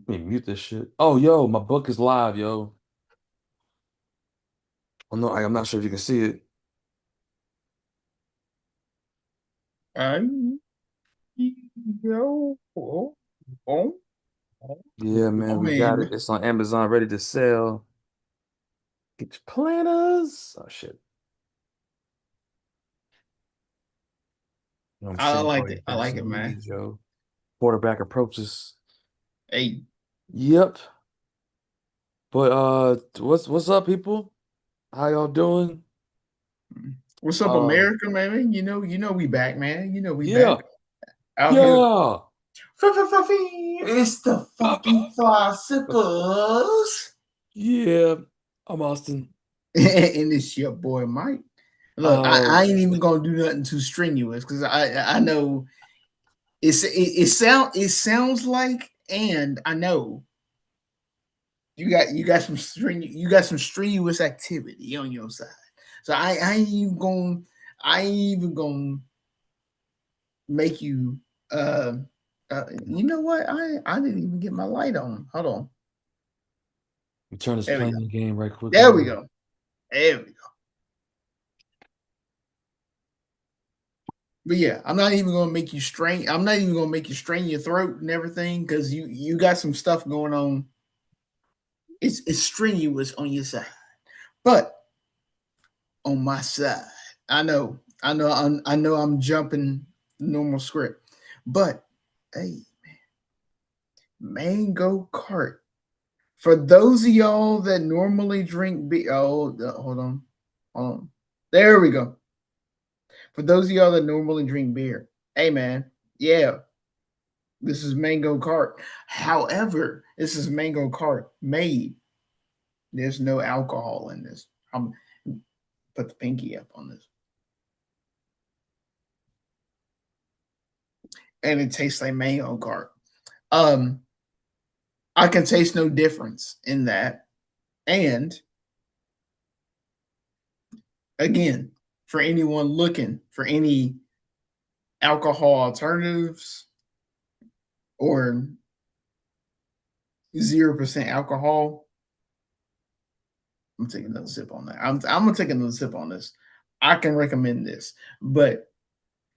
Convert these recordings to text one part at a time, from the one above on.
Let me mute this shit. Oh, yo, my book is live, yo. Oh, no, I'm not sure if you can see it. Uh, yo, oh, oh, Yeah, oh man, we got it. man. It's on Amazon, ready to sell. Get your planners. Oh, shit. I'm I seeing like all your it. I like fancy it, man. needs, yo. Quarterback approaches. Hey, Yep. But what's up, people? How y'all doing? what's up, Uh, America, man? You know we back, man. You know we yeah, back out here. yeah. It's the fucking philosophers. Yeah. I'm Austin. And it's your boy Mike. Look, I Um, ain't even gonna do nothing too strenuous because I know it sounds like, and I know you got some strenuous activity on your side. So I ain't even gonna make you you know what? I didn't even get my light on. Hold on. turn this There we go. playing game right quick. There Hold we on. go. There we go. But yeah, I'm not even gonna make you strain your throat and everything because you got some stuff going on. It's strenuous on your side. But on my side. I know I'm jumping normal script. But hey, mango cart. For those of y'all that normally drink beer, hold on. Hold on. There we go. For those of y'all that normally drink beer, hey man, yeah, this is mango cart. However, this is mango cart made. There's no alcohol in this. I'm put the pinky up on this. And it tastes like mango cart. Um, I can taste no difference in that. And again, for anyone looking for any alcohol alternatives or 0% alcohol, I'm taking another sip on that. I'm gonna take another sip on this. I can recommend this, but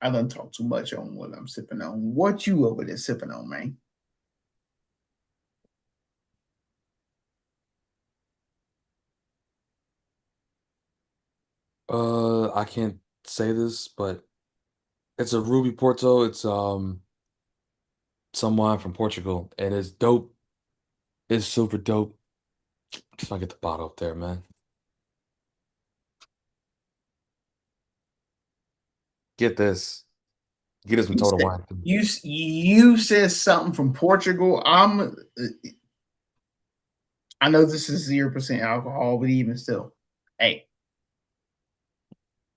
I don't talk too much on what I'm sipping on. What you over there sipping on, man? I can't say this, but it's a Ruby Porto. It's someone from Portugal, and it's dope. It's super dope. Just want to get the bottle up there, man. Get this. Get us some You Total said Wine. you said something from Portugal. I know this is 0% alcohol, but even still, hey,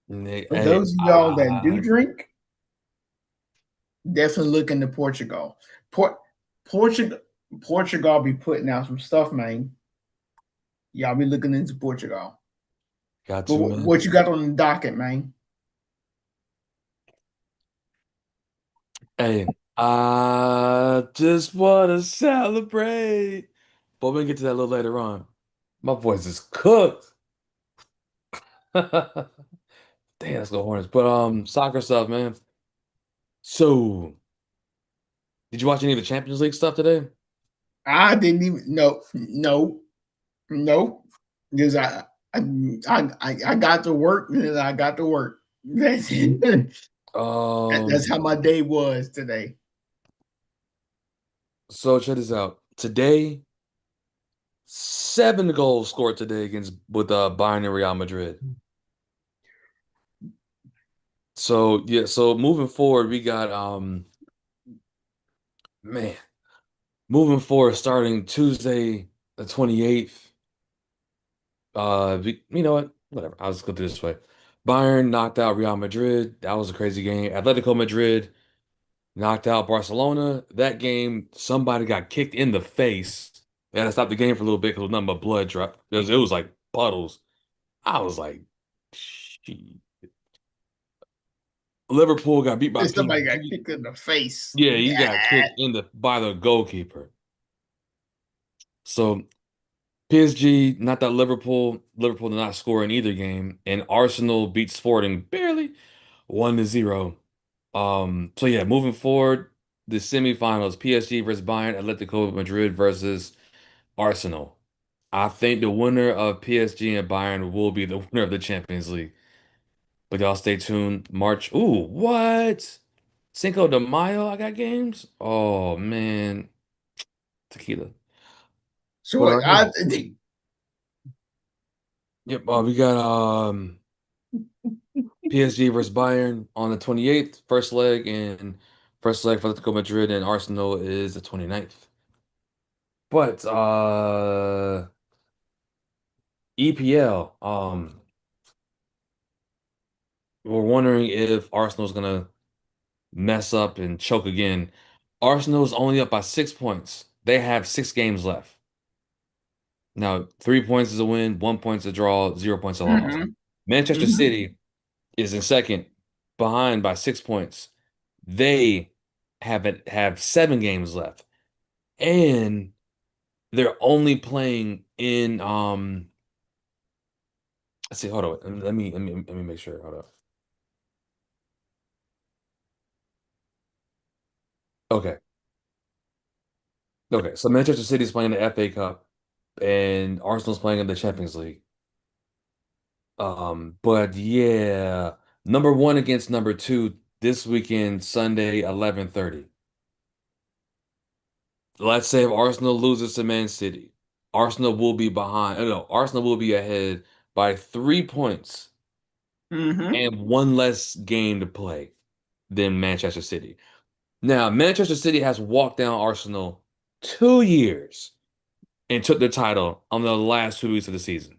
for Hey, those of y'all that do drink, definitely look into Portugal. Port Portugal Portugal be putting out some stuff, man. Y'all be looking into Portugal. got But to, man. what you got on the docket, man? Hey, I just want to celebrate. But we'll get to that a little later on. My voice is cooked. Damn, let's go Hornets. But soccer stuff, man. So, did you watch any of the Champions League stuff today? I didn't even no, because I got to work and I got to work. That's it. That's Um, how my day was today. so check this out. Today, 7 goals scored today against with Bayern and Real Madrid. So yeah, so moving forward, we got man, moving forward, starting Tuesday the 28th. You know what? Whatever. I'll just go through this way. Bayern knocked out Real Madrid. That was a crazy game. Atletico Madrid knocked out Barcelona. That game, somebody got kicked in the face. They had to stop the game for a little bit because it was nothing but blood drop. It was like puddles. I was like, "Shit." Liverpool got beat by Somebody got PSG. kicked in the face. Yeah, he got kicked in the by the goalkeeper. So PSG knocked out Liverpool. Liverpool did not score in either game, and Arsenal beat Sporting barely 1-0. So yeah, moving forward, the semifinals, PSG versus Bayern, Atletico Madrid versus Arsenal. I think the winner of PSG and Bayern will be the winner of the Champions League. But y'all stay tuned. March. Ooh, what? Cinco de Mayo, I got games? Oh man, tequila. But So yeah. I Yep, we got PSG versus Bayern on the 28th, first leg, and first leg for Atletico Madrid and Arsenal is the 29th. But EPL, we're wondering if Arsenal's gonna mess up and choke again. Arsenal's only up by 6 points. They have 6 games left. Now, 3 points is a win, 1 point is a draw, 0 points a loss. hmm Manchester hmm City is in second, behind by 6 points. They have 7 games left, and they're only playing in let's see, hold on. Let me make sure. Hold up. Okay. Okay. So Manchester City is playing the FA Cup and Arsenal's playing in the Champions League. But yeah, number one against number two this weekend, Sunday, 11:30. Let's say if Arsenal loses to Man City, Arsenal will be behind. No, Arsenal will be ahead by 3 points hmm and one less game to play than Manchester City. Now, Manchester City has walked down Arsenal 2 years and took the title on the last 2 weeks of the season.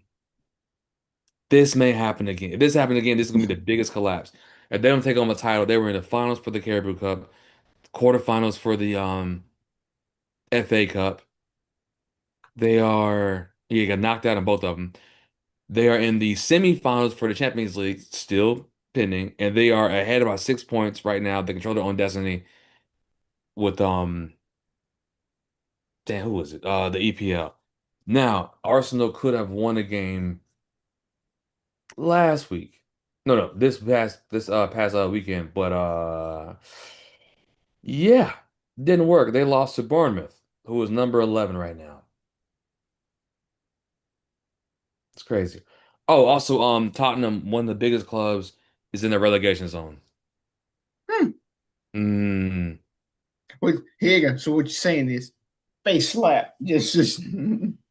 This may happen again. If this happens again, this is going to be the biggest collapse. If they don't take on the title, they were in the finals for the Caribou Cup, quarterfinals for the FA Cup. They are he got knocked out in both of them. They are in the semifinals for the Champions League, still pending, and they are ahead by 6 points right now. They control their own destiny with damn, who was it? The EPL. Now, Arsenal could have won a game last week. No, this past weekend, but yeah, didn't work. They lost to Bournemouth, who is number 11 right now. It's crazy. Oh, also, Tottenham, one of the biggest clubs, is in the relegation zone. Hmm. Mm, Here you go. So what you're saying is face slap. Just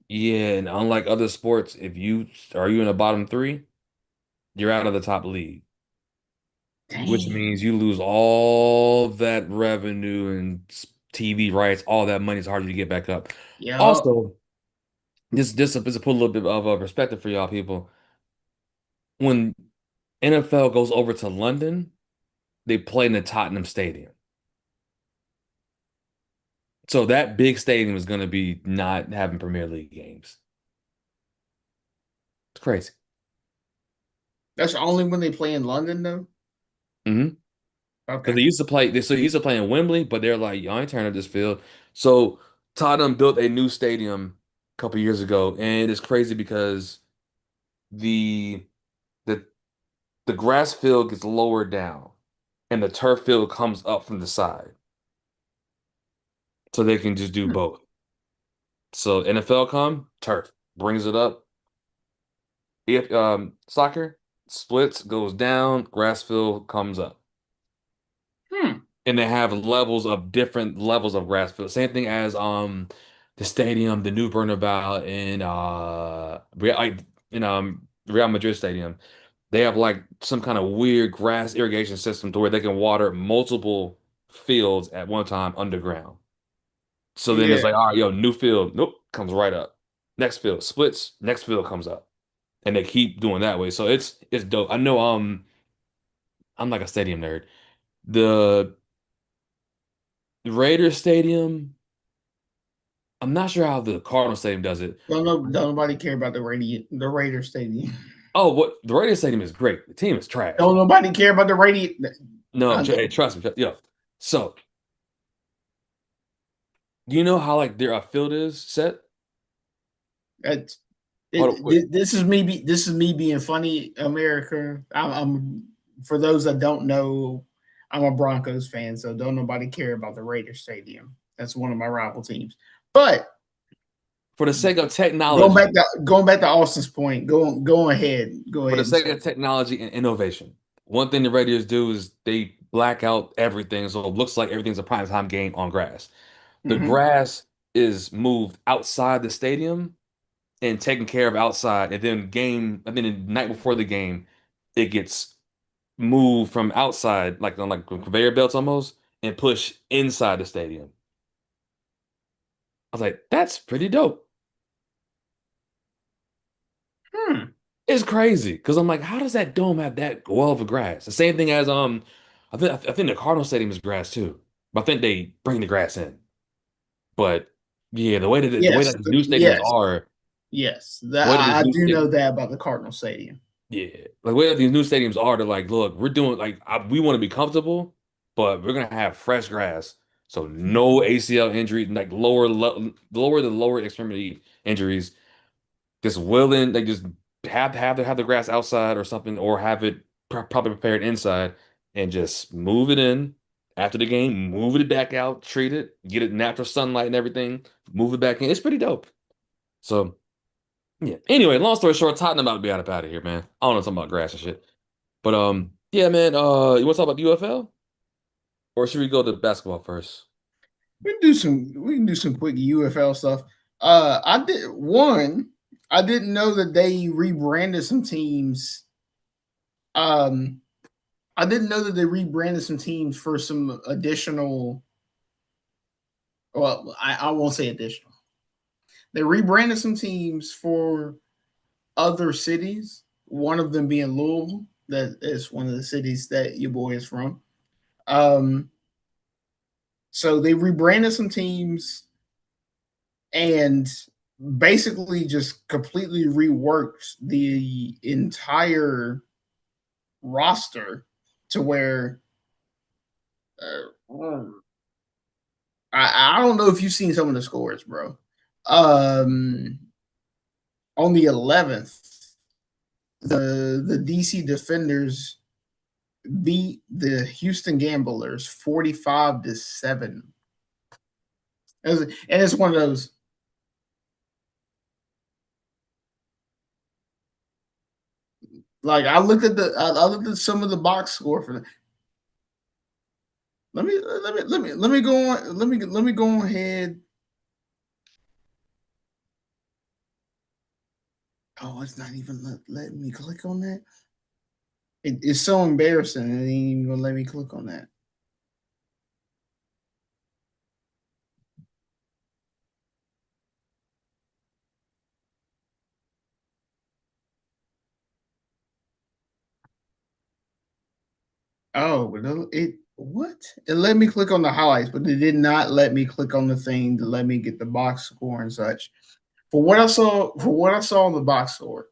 yeah, and unlike other sports, if you are you in the bottom three, you're out of the top league, which dang. means you lose all that revenue and TV rights, all that money. It's hard to get back up. Yup. Also, this is to put a little bit of a perspective for y'all people. When NFL goes over to London, they play in the Tottenham Stadium. So that big stadium is going to be not having Premier League games. It's crazy. That's only when they play in London, though. Hmm. Because Okay. they used to play, so they used to play in Wembley, but they're like, y'all ain't turning up this field. So Tottenham built a new stadium a couple years ago, and it's crazy because the the the grass field gets lowered down, and the turf field comes up from the side, so they can just do Hmm. both. So NFL come turf brings it up. If soccer splits goes down, grass field comes up. Hmm. And they have levels of different levels of grass field. Same thing as the stadium, the new Bernabeu in Real Madrid Stadium. They have like some kind of weird grass irrigation system to where they can water multiple fields at one time underground. So then it's Yeah. like, all right, yo, new field, nope, comes right up. Next field splits, next field comes up. And they keep doing that way. So it's dope. I know I'm like a stadium nerd. The Raiders Stadium, I'm not sure how the Cardinal Stadium does it. Don't nobody care about the Raider Stadium. Oh, what the Raiders Stadium is great. The team is trash. Don't nobody care about the Radiant. No, I hey, know. trust me. Yo, so you know how like their field is set? It's, Hold on, wait. this is me. This is me being funny, America. I'm for those that don't know, I'm a Broncos fan, so don't nobody care about the Raiders Stadium. That's one of my rival teams. But For the sake of going back technology, to going back to Austin's point, go ahead, for the and sake say. of technology and innovation, one thing the Raiders do is they black out everything, so it looks like everything's a primetime game on grass. The Mm-hmm. grass is moved outside the stadium and taken care of outside, and then the night before the game, it gets moved from outside, like on like conveyor belts almost, and pushed inside the stadium. I was like, that's pretty dope. Hmm. It's crazy because I'm like, how does that dome have that well of a grass? The same thing as I think the Cardinal Stadium is grass too, but I think they bring the grass in. But yeah, the way Yes. that these new stadiums Yes. are, Yes. the way that these I new do know stadiums, that about the Cardinal Stadium. yeah, like the way that these new stadiums are, they're like, look, we're doing like we want to be comfortable, but we're gonna have fresh grass, so no ACL injury, like lower the lower extremity injuries. Just willing, they just have the grass outside or something, or have it properly prepared inside, and just move it in after the game, move it back out, treat it, get it natural sunlight and everything, move it back in. It's pretty dope. So yeah. Anyway, long story short, Tottenham about to be out of here, man. I don't know something about grass and shit, but yeah, man. You want to talk about the UFL, or should we go to basketball first? We can do some quick UFL stuff. I did one. I didn't know that they rebranded some teams. Um, I didn't know that they rebranded some teams for some additional. Well, I won't say additional. They rebranded some teams for other cities. One of them being Louisville. That is one of the cities that your boy is from. Um, so they rebranded some teams and basically just completely reworked the entire roster to where I don't know if you've seen some of the scores, bro. Um, on the 11th, the DC Defenders beat the Houston Gamblers 45-7. And it's one of those. Like I looked at some of the box score for. Let me go on. Let me go ahead. Oh, it's not even letting me click on that. It's so embarrassing. It ain't even gonna let me click on that. Oh, but it what? It let me click on the highlights, but it did not let me click on the thing to let me get the box score and such. For what I saw in the box score,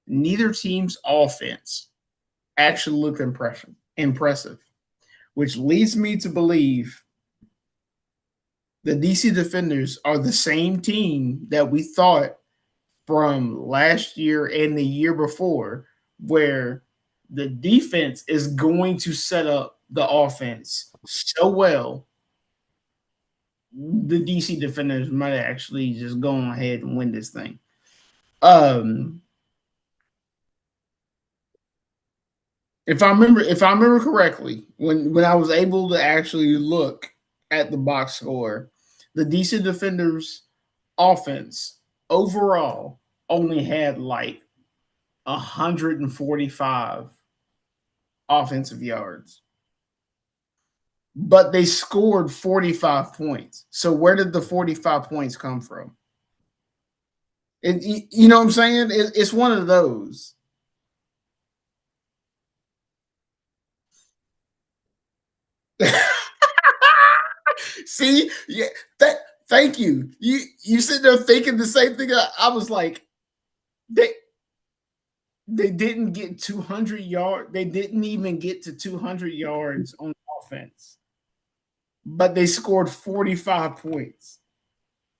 neither team's offense actually looked impressive, which leads me to believe the DC Defenders are the same team that we thought from last year and the year before, where the defense is going to set up the offense so well, the DC Defenders might actually just go ahead and win this thing. Um, if I remember correctly, when I was able to actually look at the box score, the DC Defenders offense overall only had like 145 offensive yards, but they scored 45 points. So where did the 45 points come from? You know what I'm saying? It's one of those. See, yeah, that. Thank you. You sitting there thinking the same thing. I was like, they they didn't get 200 yards. They didn't even get to 200 yards on offense, but they scored 45 points.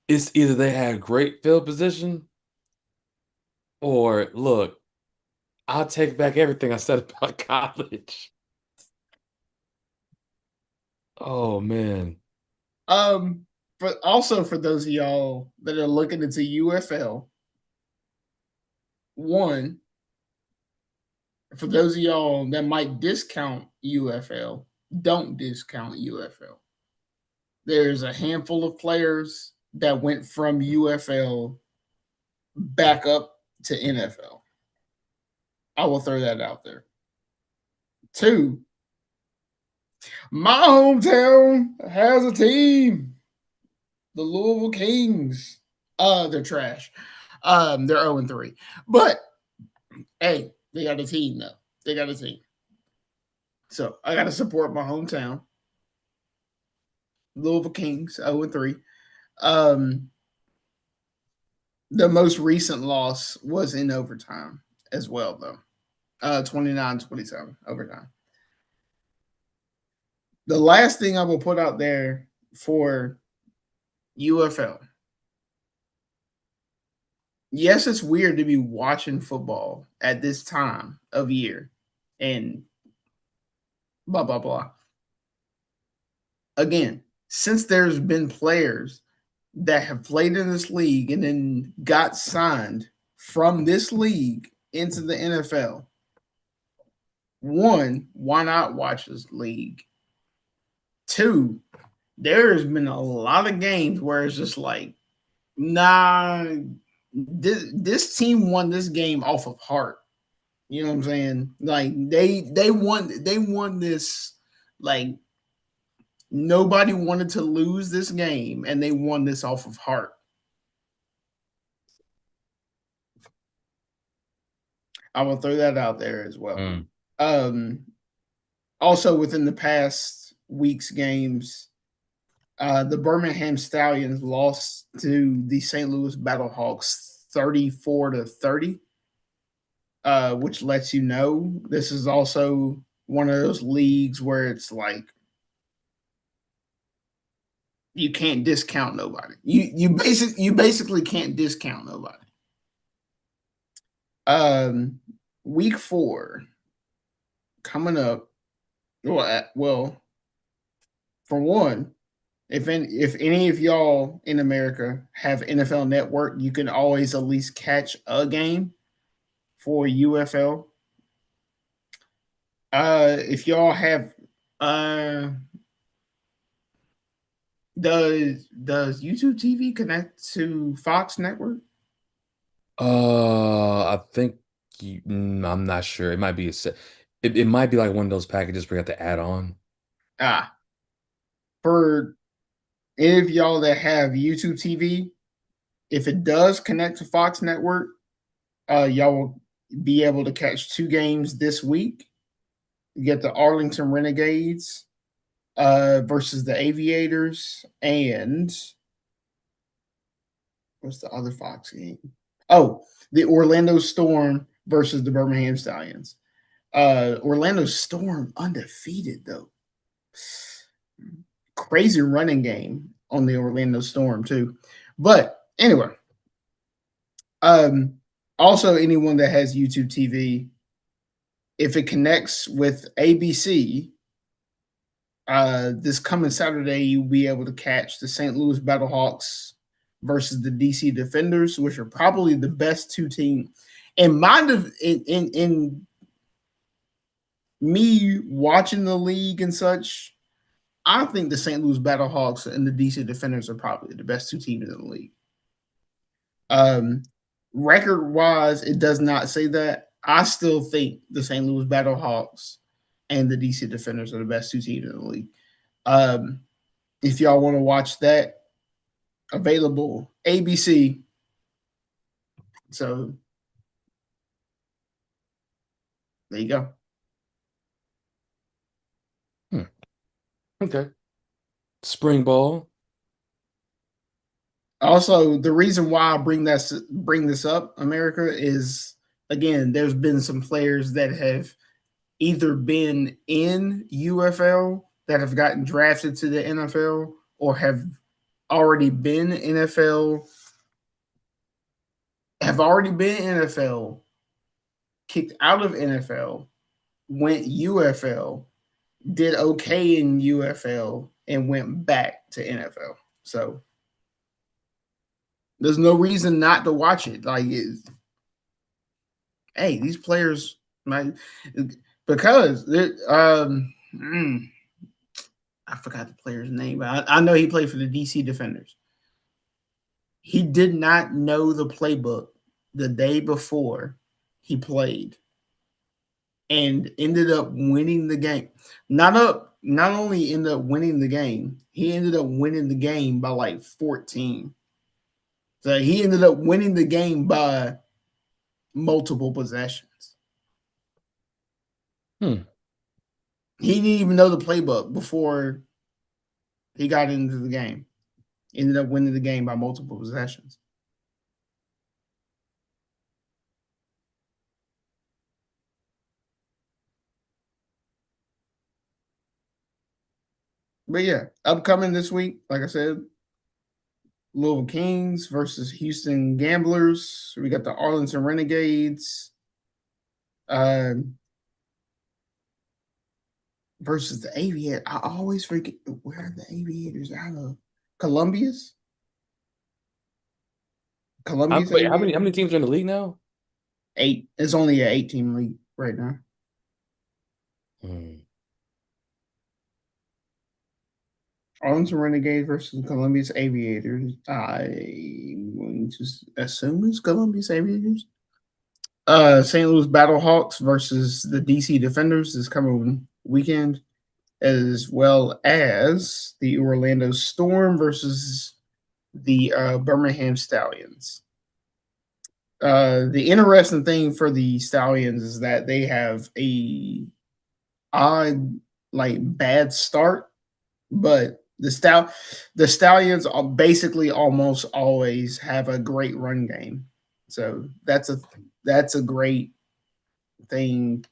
It's either they had great field position Or look, I'll take back everything I said about college. Oh man. Um, for those of y'all that are looking into UFL, one, for those of y'all that might discount UFL, don't discount UFL. There's a handful of players that went from UFL back up to NFL. I will throw that out there. Two, my hometown has a team, the Louisville Kings. They're trash. They're 0-3. But hey, they got a team though. They got a team. So I gotta support my hometown. Louisville Kings, 0-3. Um, the most recent loss was in overtime as well, though. 29-27 overtime. The last thing I will put out there for UFL. Yes, it's weird to be watching football at this time of year and blah blah blah. Again, since there's been players that have played in this league and then got signed from this league into the NFL, one, why not watch this league? Two, there's been a lot of games where it's just like, nah, this team won this game off of heart. You know what I'm saying? Like they won this like nobody wanted to lose this game and they won this off of heart. I will throw that out there as well. Mm. Um Also within the past week's games, the Birmingham Stallions lost to the St. Louis Battlehawks 34-30, which lets you know this is also one of those leagues where it's like you can't discount nobody. You basically can't discount nobody. Week 4 coming up. Well, for one, if any of y'all in America have NFL Network, you can always at least catch a game for UFL. If y'all have does YouTube TV connect to Fox Network? I think I'm not sure. It might be it might be like one of those packages where you have to add on. Ah, for any of y'all that have YouTube TV, if it does connect to Fox Network, y'all will be able to catch 2 games this week. You get the Arlington Renegades versus the Aviators, and what's the other Fox game? Oh, the Orlando Storm versus the Birmingham Stallions. Orlando Storm undefeated though. Crazy running game on the Orlando Storm too. But anyway, um, also anyone that has YouTube TV, if it connects with ABC, this coming Saturday you'll be able to catch the St. Louis Battlehawks versus the DC Defenders, which are probably the best 2 teams. In me watching the league and such, I think the St. Louis Battlehawks and the DC Defenders are probably the best 2 teams in the league. Record wise, it does not say that. I still think the St. Louis Battlehawks and the DC Defenders are the best 2 teams in the league. If y'all want to watch that, available ABC. So there you go. Okay. Spring ball. Also, the reason why I bring this up, America, is again, there's been some players that have either been in UFL that have gotten drafted to the NFL or have already been NFL have already been NFL, kicked out of NFL, went UFL, did okay in UFL, and went back to NFL. So there's no reason not to watch it. Like, hey, these players might because I forgot the player's name. I know he played for the DC Defenders. He did not know the playbook the day before he played and ended up winning the game. Not only ended up winning the game, he ended up winning the game by like 14. So he ended up winning the game by multiple possessions. Hmm. He didn't even know the playbook before he got into the game. Ended up winning the game by multiple possessions. But yeah, upcoming this week, like I said, Louisville Kings versus Houston Gamblers. We got the Arlington Renegades versus the Aviators. I always forget where are the Aviators out of. Columbia's? Columbia's Wait, how Aviators? many teams are in the league now? 8. It's only an 8-team league right now. Hmm. Arlington Renegades versus Columbia's Aviators. I'm going to assume it's Columbia's Aviators. St. Louis Battlehawks versus the DC Defenders this coming weekend, as well as the Orlando Storm versus the Birmingham Stallions. The interesting thing for the Stallions is that they have a odd, like bad start, but the Stallions are basically almost always have a great run game. So that's a great thing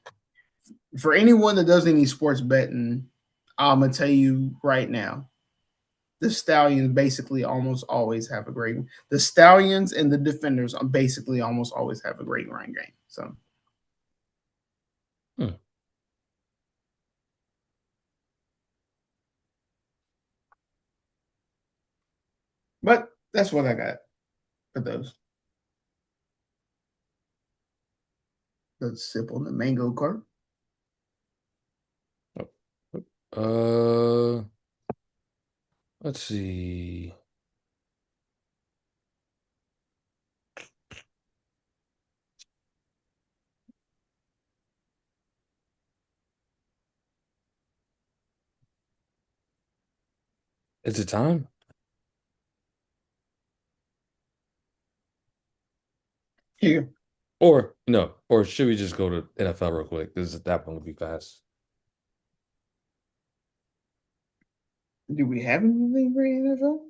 for anyone that does any sports betting. I'm gonna tell you right now, the Stallions basically almost always have a great. The Stallions and the Defenders are basically almost always have a great run game. So, Hmm. but that's what I got for those. Let's sip on the mango cart. Uh, let's see. Is it time? Here, Or no? Or should we just go to NFL real quick? That one will be fast. do we have anything for NFL?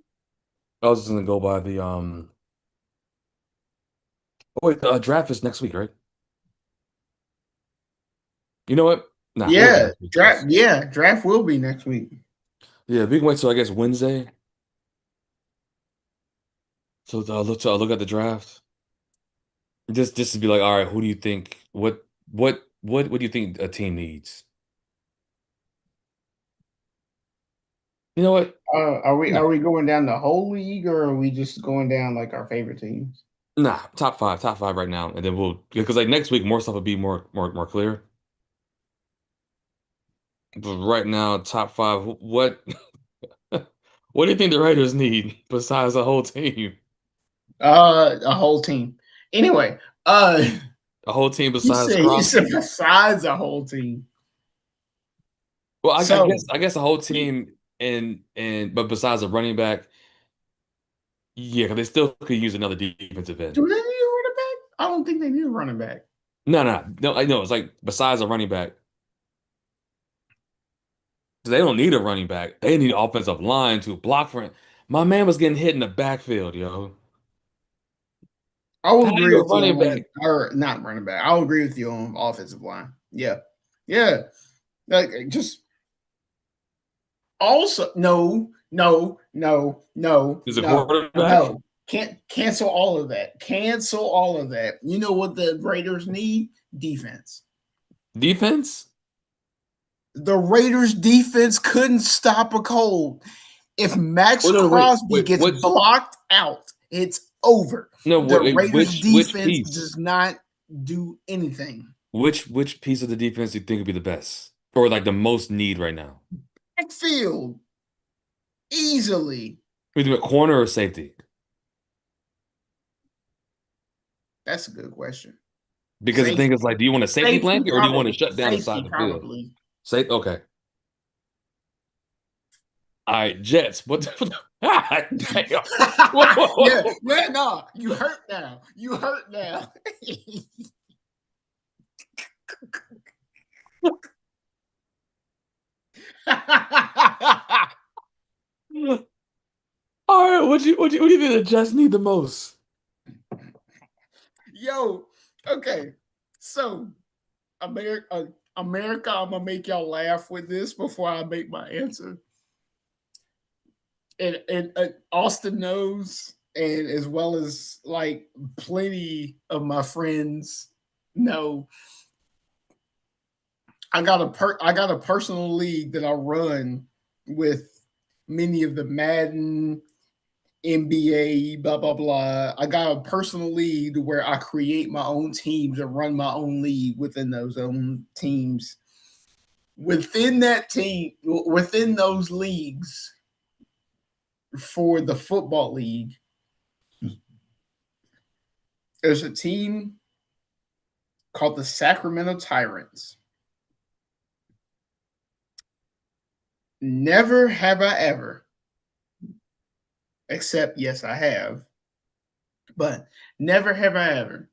I was just gonna go by the Oh wait, draft is next week, right? You know what? Nah, we'll wait Yeah, next week for draft. this. Yeah, draft will be next week. Yeah, we can wait till I guess Wednesday. So look at the draft. Just to be like, all right, who do you think? What do you think a team needs? You know what? Are No. we going down the whole league or are we just going down like our favorite teams? Nah, top five right now, and then we'll because like next week more stuff will be more clear. But right now, top five. What what do you think the Raiders need besides a whole team? A whole team. Anyway, A whole team he besides said he said Crosby? besides a whole team. Well, So I guess a whole team and but besides a running back, yeah, 'cause they still could use another defensive end. do they need a running back? I don't think they need a running back. No. I know it's like besides a running back, they don't need a running back. They need offensive line to block for him. My man was getting hit in the backfield, yo. I will How agree you a with you running back? on or not running back. I'll agree with you on offensive line. Yeah. Yeah. Like just also no, no, no, no, Is a no, quarterback? no. Can't cancel all of that. Cancel all of that. You know what the Raiders need? Defense. Defense? The Raiders defense couldn't stop a cold. If Max Oh no, wait, Crosby wait, gets which blocked out, it's over. no, The wait, Raiders which defense piece? does not do anything. Which piece of the defense do you think would be the best? Or like the most need right now? Backfield easily. We do it corner or safety? That's a good question. Because the thing Safety, is like, do you want a safety safety blanket or do you want to probably. shut down the Safety side of the field? probably. Safe, okay. All right, Jets. What the God damn. Whoa, whoa, Yeah, whoa. yeah, no, you hurt now. You hurt now. All right, what do you think the Jets need the most? Yo, okay. So America, I'm gonna make y'all laugh with this before I make my answer. And Austin knows, and as well as like plenty of my friends know, I got a personal league that I run with many of the Madden, NBA, blah blah blah. I got a personal league where I create my own teams and run my own league within those own teams. Within that team, within those leagues, for the football league, there's a team called the Sacramento Tyrants. Never have I ever, except yes, I have, but never have I ever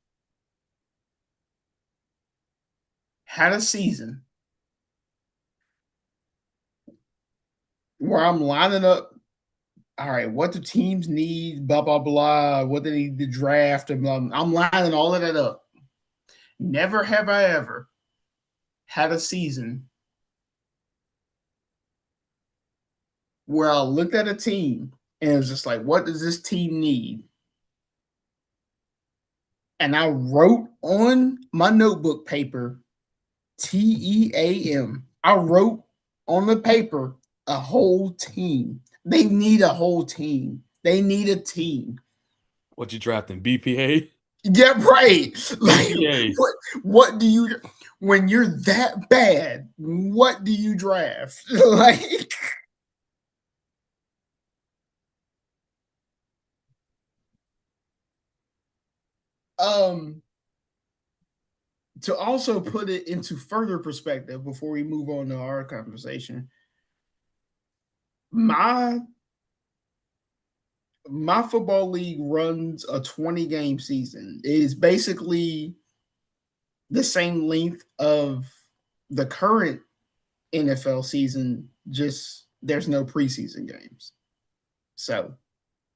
had a season where I'm lining up. All right, what do teams need? Blah blah blah. What they need to draft and blah. I'm lining all of that up. Never have I ever had a season where I looked at a team and it was just like, what does this team need? And I wrote on my notebook paper TEAM. I wrote on the paper a whole team. They need a whole team. They need a team. What you drafting? BPA? Yeah, right. Like BPA. what do you when you're that bad, what do you draft? Like um to also put it into further perspective before we move on to our conversation, my my football league runs a 20 game season. It is basically the same length of the current NFL season, just there's no preseason games. So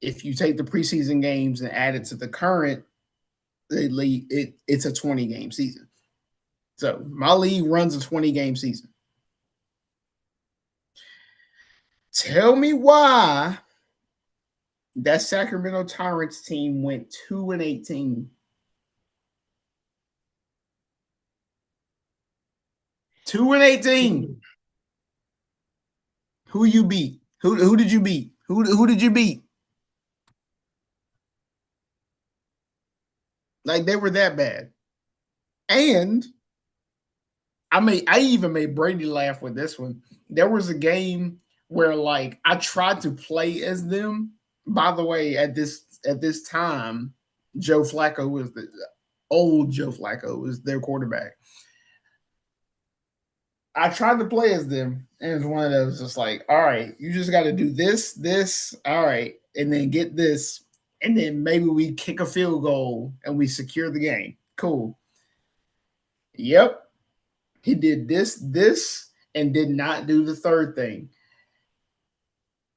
if you take the preseason games and add it to the current league, it's a 20 game season. So my league runs a 20 game season. Tell me why that Sacramento Tyrants team went 2-18. 2-18. Who you beat? Who did you beat? Who did you beat? Like they were that bad. And I even made Brady laugh with this one. There was a game where like I tried to play as them. By the way, at this time, Joe Flacco was the old Joe Flacco was their quarterback. I tried to play as them, and it was one of those just like, all right, you just got to do this, all right, and then get this, and then maybe we kick a field goal and we secure the game. Cool. Yep. He did this, and did not do the third thing.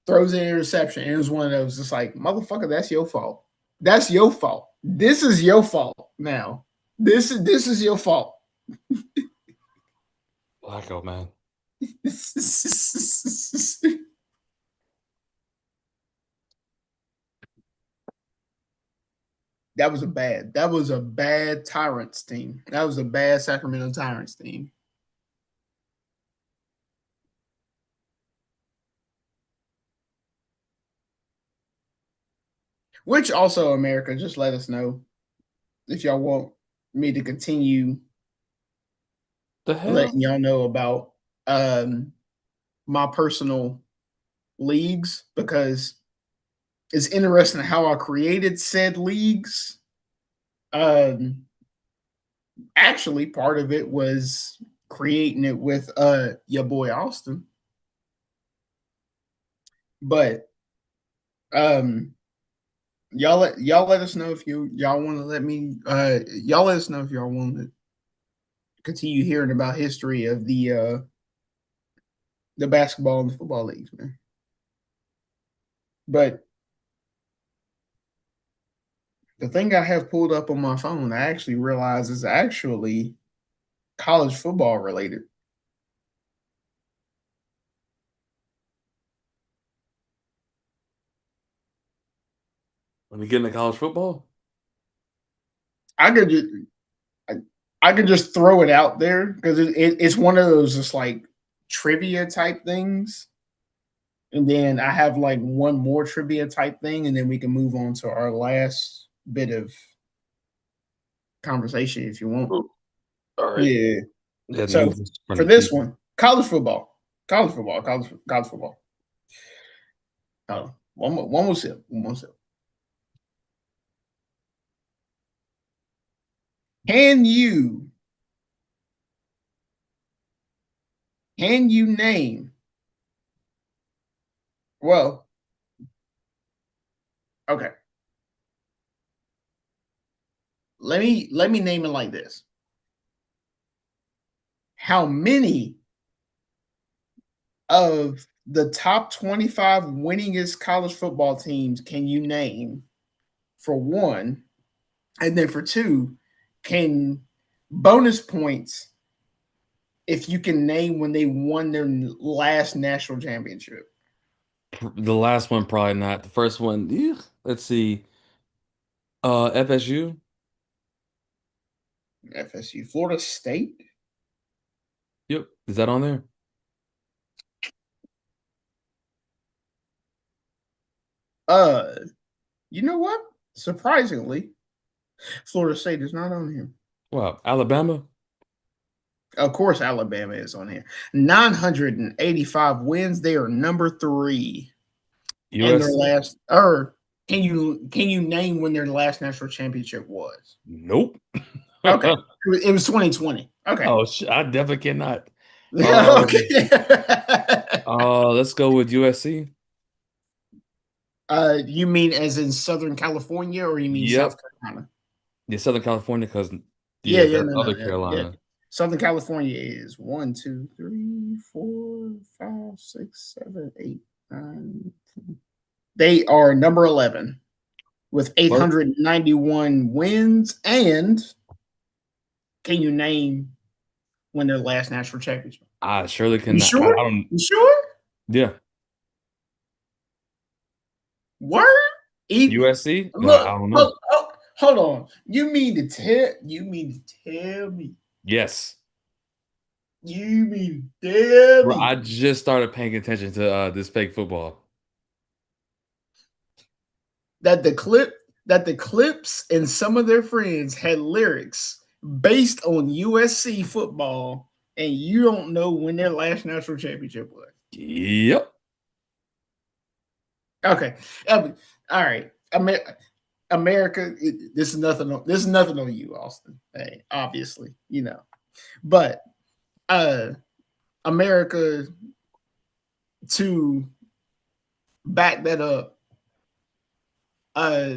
Throws an interception, and it was one of those just like, motherfucker, that's your fault. That's your fault. This is your fault now. This is your fault. Blacko, man. That was a bad Tyrants team. That was a bad Sacramento Tyrants team. Which also, America, just let us know if y'all want me to continue The hell? letting y'all know about my personal leagues, because it's interesting how I created said leagues. Um, Actually, part of it was creating it with your boy Austin, but um, y'all let us know if y'all want to let me y'all let us know if y'all want to continue hearing about history of the basketball and the football leagues, man. But the thing I have pulled up on my phone, I actually realize is actually college football related. Let me get into college football. I could just I, I could just throw it out there because it's one of those just like trivia type things, and then I have like one more trivia type thing, and then we can move on to our last bit of conversation if you want. Ooh, all right. Yeah. Yeah, So move this in front for of the this TV. one, college football. Oh, one more sip, one more sip. Can you can you name? Well, okay. Let me name it like this. How many of the top 25 winningest college football teams can you name, for one? And then for two, can bonus points if you can name when they won their last national championship. The last one probably not. The first one, yeah. Let's see. FSU. FSU, Florida State. Yep. Is that on there? Uh, you know what? Surprisingly, Florida State is not on here. Wow. Alabama. Of course, Alabama is on here. 985 wins. They are number three. And their USC. last, or can you name when their last national championship was? Nope. Okay, it was 2020. Okay, Oh, I definitely cannot. Um, okay. let's go with USC. You mean as in Southern California, or you mean South Yep. Carolina? Yeah, Southern California, because Yeah, yeah, yeah, that's no, no, other yeah, yeah. Carolina. Southern California is 1, 2, 3, 4, 5, 6, 7, 8, 9, 10. They are number 11 with Well, 891 wins. And can you name when their last national championship? I surely You cannot. I sure? don't. You sure? Yeah, Word? USC. No, I Look, don't know. hold on. You mean to tell me? Yes, You mean to tell bro. me I just started paying attention to this fake football. that the Clips and some of their friends had lyrics based on USC football, and you don't know when their last national championship was? Yep. Okay, all right. America, this is nothing. This is nothing on you, Austin. Hey, obviously, but uh, America, to back that up, uh,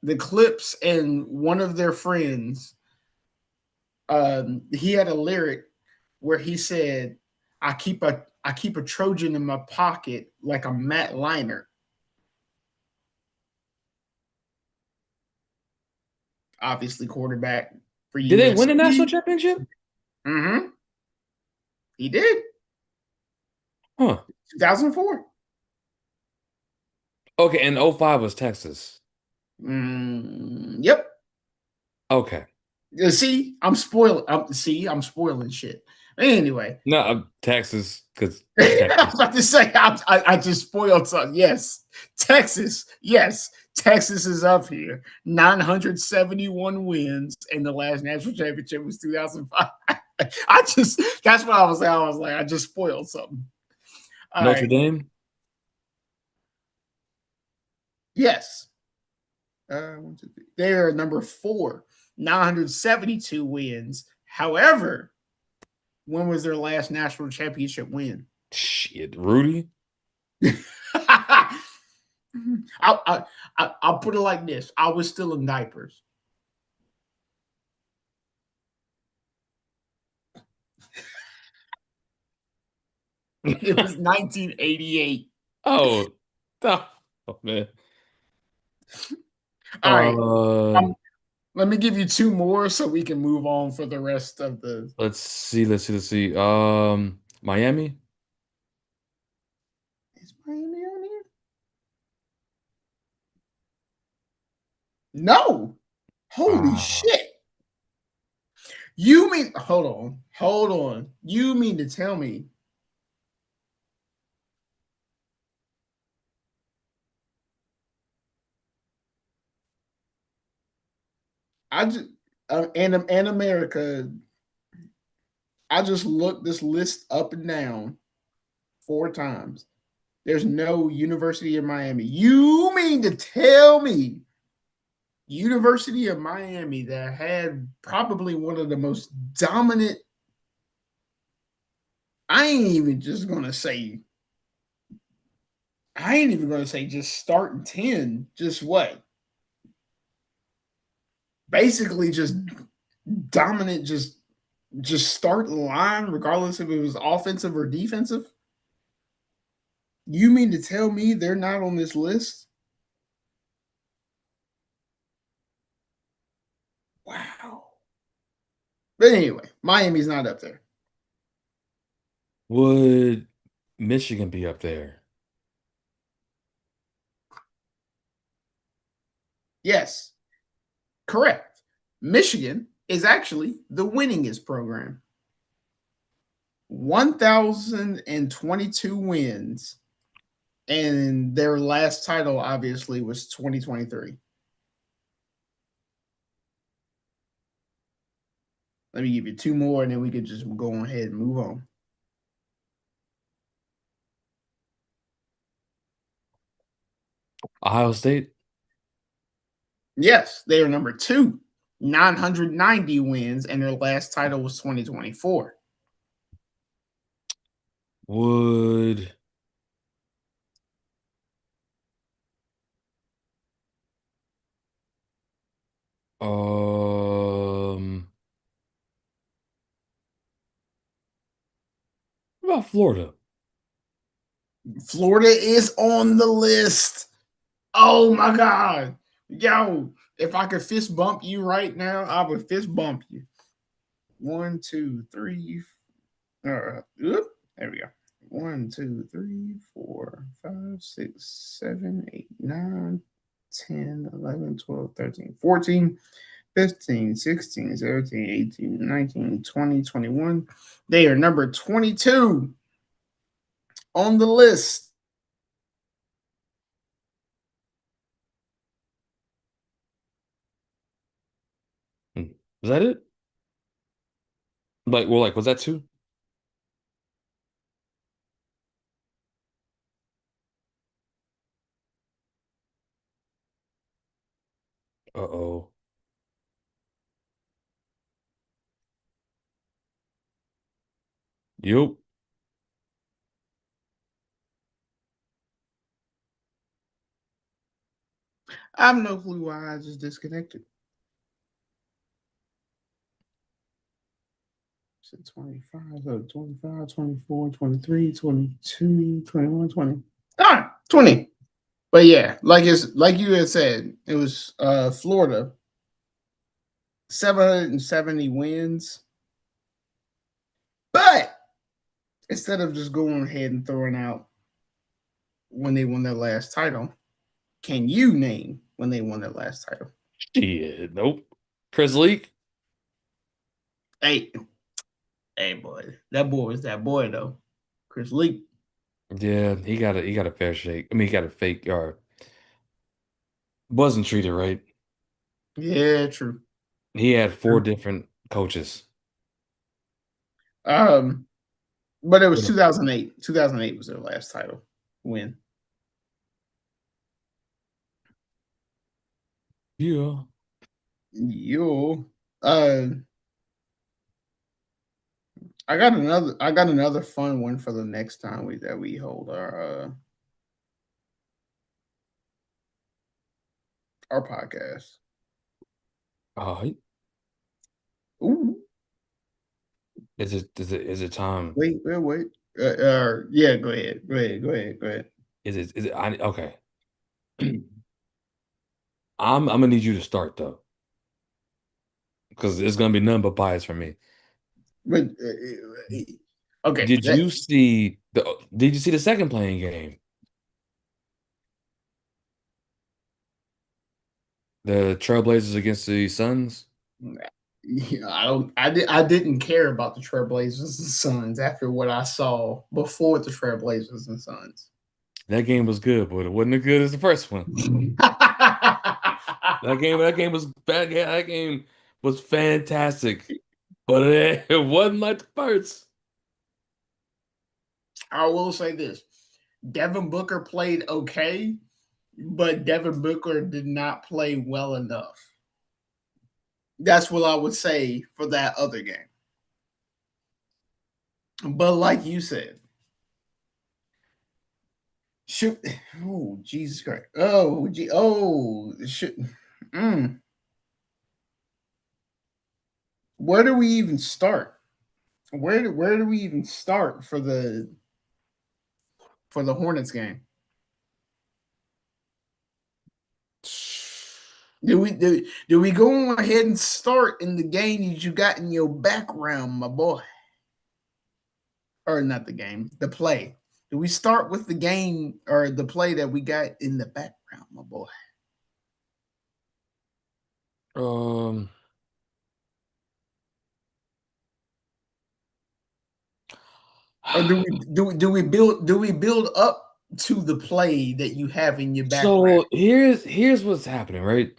the Clips and one of their friends, he had a lyric where he said, "I keep a Trojan in my pocket like a Matt Liner." Obviously, quarterback for Did they win the national USC. championship? Mm-hmm. He did. Huh. 2004. Okay, and '05 was Texas. Yep. Okay. See, I'm spoiling. I'm spoiling shit. Anyway, No, Texas, because I was Texas. about to say I just spoiled something. Yes, Texas. Yes, Texas is up here. 971 wins, and the last national championship was 2005. I just that's what I was saying. I was like, I just spoiled something. All Notre right. Dame? Yes. 1, 2, 3. They are number 4, 972 wins. However, when was their last national championship win? Shit. Rudy? I'll put it like this. I was still in diapers. It was 1988. Oh, oh, man. All right. Uh, Let me give you 2 more so we can move on for the rest of the. let's see. Miami? Is Miami on here? No. Holy Ah, shit. You mean hold on. You mean to tell me I just and America, I just looked this list up and down 4 times. There's no University of Miami. You mean to tell me University of Miami that had probably one of the most dominant. I ain't even just gonna say. I ain't even gonna say just starting 10. Just what? Basically, just dominant. Just start the line, regardless if it was offensive or defensive. You mean to tell me they're not on this list? Wow. But anyway, Miami's not up there. would Michigan be up there? Yes, correct. Michigan is actually the winningest program. 1,022 wins, and their last title obviously was 2023. Let me give you 2 more, and then we could just go ahead and move on. Ohio State? Yes, they are number 2, 990 wins, and their last title was 2024. Would um what about Florida? Florida is on the list. Oh my God. Yo, if I could fist bump you right now, I would fist bump you. 1, 2, 3. There we go. 1, 2, 3, 4, 5, 6, 7, 8, 9, 10, 11, 12, 13, 14, 15, 16, 17, 18, 19, 20, 21. They are number 22 on the list. Was that it? Like, was that two? Uh-oh. Yup. I have no clue why I just disconnected. So 25, so 25, 24, 23, 22, 21, 20. Ah, 20. But yeah, like you had said, it was Florida, 770 wins. But instead of just going ahead and throwing out when they won their last title, can you name when they won their last title. Shit, nope. Chris Leak. Hey, boy, that boy was that boy though. Chris Leak. Yeah, he got a fair shake. I mean, he got a fake or wasn't treated right. Yeah, true. He had four True. different coaches. Um, but it was Yeah. 2008. 2008 was their last title win. Yeah. Yo, uh, I got another fun one for the next time we hold our podcast. Oh, Ooh, is it time? wait. Yeah, go ahead. Is it I okay. I'm gonna need you to start though, because it's gonna be none but bias for me. But okay, Did you see the second playing game? The Trailblazers against the Suns? yeah, I didn't care about the Trailblazers and Suns after what I saw before the Trailblazers and Suns. That game was good, but it wasn't as good as the first one. That game was bad. Yeah, that game was fantastic, but it wasn't like the first. I will say this: Devin Booker played okay, but Devin Booker did not play well enough. That's what I would say for that other game. But like you said, shoot, oh Jesus Christ, shoot, mm. Where do we even start? Where do we even start for the Hornets game? Do we go ahead and start in the game that you got in your background, my boy? Or not the game, the play. Do we start with the game or the play that we got in the background, my boy? Um, Or do we build up to the play that you have in your background? so here's what's happening, right?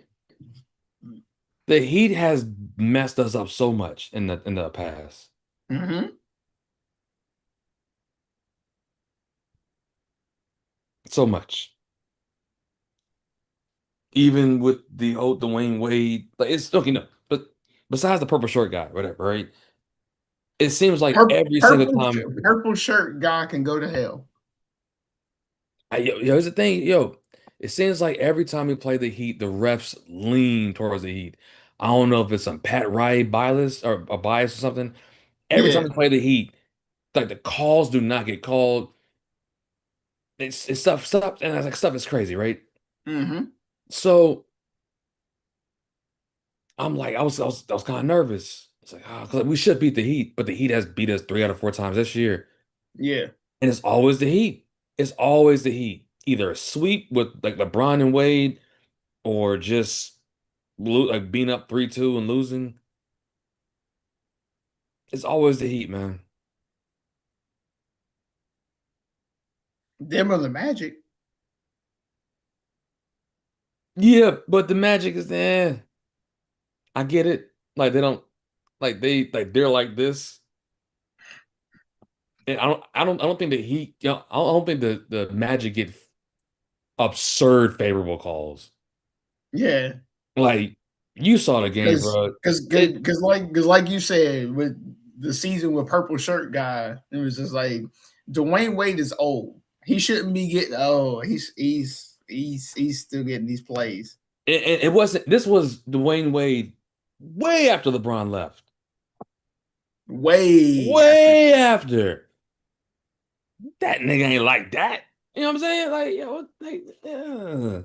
The Heat has messed us up so much in the past. Mm-hmm. So much. Even with the old Dwayne Wade, like it's still, but besides the purple short guy, whatever, right? It seems like every single time. Purple shirt guy can go to hell. Here's the thing, it seems like every time we play the Heat, the refs lean towards the Heat. I don't know if it's some Pat Riley bias or a bias or something. Every time Yeah. we play the Heat, like the calls do not get called. It's stuff, and it's like stuff is crazy, right? Mm-hmm. So I'm like, I was kind of nervous. It's like, 'cause we should beat the Heat, but the Heat has beat us 3 out of 4 times this year, Yeah. and it's always the Heat. It's always the Heat. Either a sweep with like LeBron and Wade, or just like being up 3-2 and losing. It's always the Heat, man. Them or the Magic. Yeah, but the Magic is there. I get it. Like they don't they're like this. And I don't think the Heat, I don't think the Magic get absurd favorable calls. Yeah. Like you saw the game, Because bro. because It like you said with the season with purple shirt guy, it was just like Dwayne Wade is old. He shouldn't be getting. Oh, he's still getting these plays. it wasn't. This was Dwayne Wade way after LeBron left. Way after. Way after. That nigga ain't like that. You know what I'm saying? Like,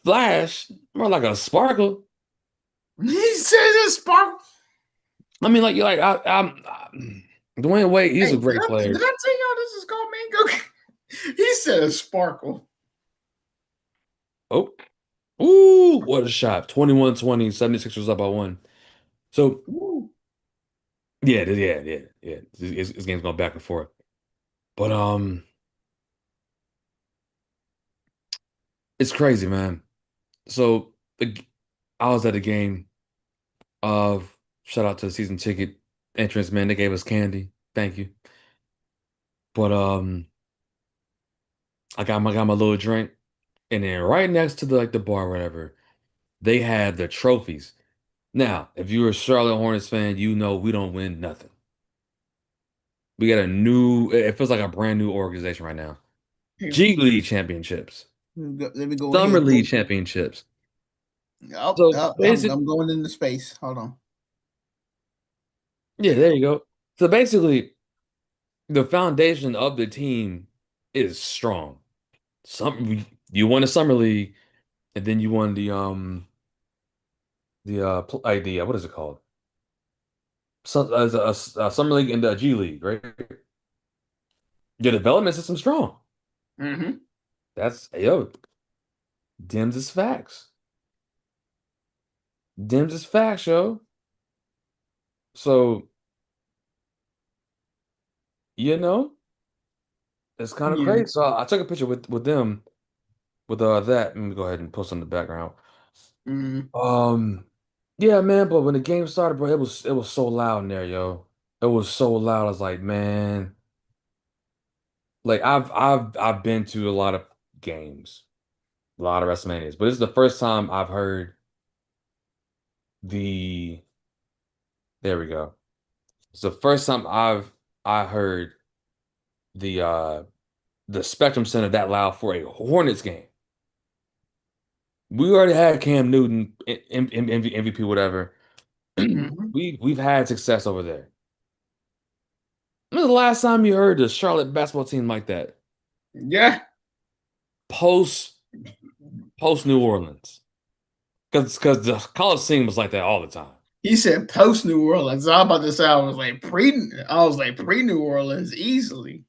Flash, more like a sparkle. He says it's spark. I mean, like, Dwayne Wade, he's Hey, a did great I, did player. I tell y'all this is called Mango? He said a sparkle. Oh, Ooh, what a shot. 21-20, 76ers up by one. So, Woo. yeah. This game's going back and forth. But it's crazy, man. So I was at a game of shout out to the season ticket entrance, man. They gave us candy. Thank you. But I got my little drink, and then right next to the bar, or whatever, they had the trophies. Now, if you're a Charlotte Hornets fan, you know we don't win nothing. We got a new, it feels like a brand new organization right now. Here, G League championships, let me go Summer ahead. League championships. Oh, So oh, basic, I'm going into space. Hold on. yeah, there you go. So basically, the foundation of the team is strong. You won the Summer League, and then you won the what is it called? As a Summer League and the G League, right? Your development system's strong. Hmm. That's yo, Dims is facts. Dims is facts, yo. So, you know, it's kind of Yeah. crazy. So I took a picture with them with that. Let me go ahead and post on the background. Mm. Um, yeah, man, but when the game started, bro, it was so loud in there, yo. It was so loud. I was like, man, like I've been to a lot of games, a lot of WrestleManias, but this is the first time I've heard the there we go. It's the first time I heard the uh the Spectrum Center that loud for a Hornets game. We already had Cam Newton, MVP, whatever. Hmm. We've had success over there. When was the last time you heard the Charlotte basketball team like that? Yeah. Post post New Orleans. Because the Coliseum was like that all the time. He said post New Orleans. I was about to say I was like pre New Orleans easily.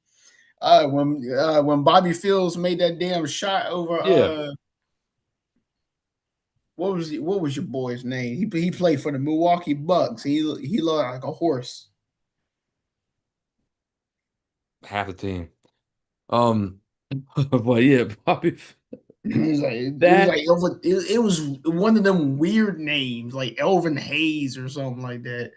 When Bobby Fields made that damn shot over Yeah, what was your boy's name? He played for the Milwaukee Bucks. He looked like a horse. half the team. Um, but yeah, Bobby, It was that like it was one of them weird names like Elvin Hayes or something like that.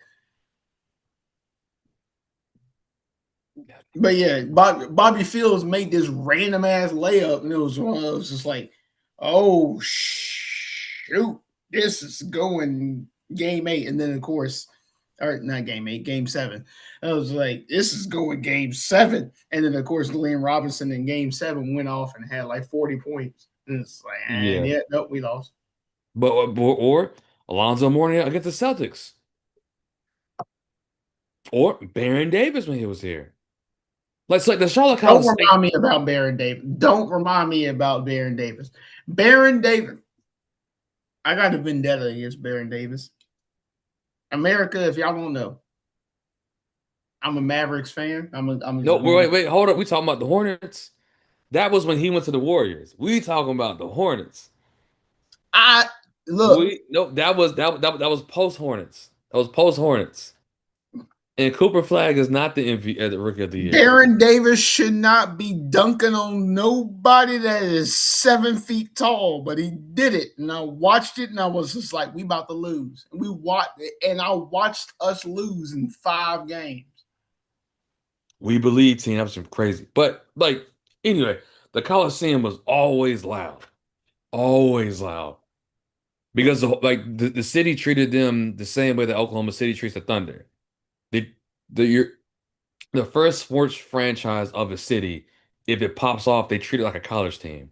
But yeah, Bobby Fields made this random ass layup, and it was one of those just like, oh shoot, this is going game eight, and then of course, or not game eight, game seven. I was like, this is going game seven, and then of course, Glenn Robinson in game seven went off and had like 40 points, and it's like, and yeah. yeah, nope, we lost. But or Alonzo Mourning against the Celtics. Or Baron Davis when he was here. Like the Charlotte Don't Coliseum. remind me about Baron Davis. Don't remind me about Baron Davis. Baron Davis. I got a vendetta against Baron Davis. America, if y'all don't know, I'm a Mavericks fan. I'm No, just going to. wait, hold up. We talking about the Hornets. That was when he went to the Warriors. We talking about the Hornets. I look. We no, that was post Hornets. That was post Hornets. And Cooper Flag is not the MVP, the Rookie of the Year. Baron Davis should not be dunking on nobody that is 7 feet tall, but he did it, and I watched it, and I was just like, "We about to lose." And we watched, and I watched us lose in 5 games. We believe team. That was some crazy. But like anyway, the Coliseum was always loud because the city treated them the same way that Oklahoma City treats the Thunder. The you're the first sports franchise of a city, if it pops off, they treat it like a college team.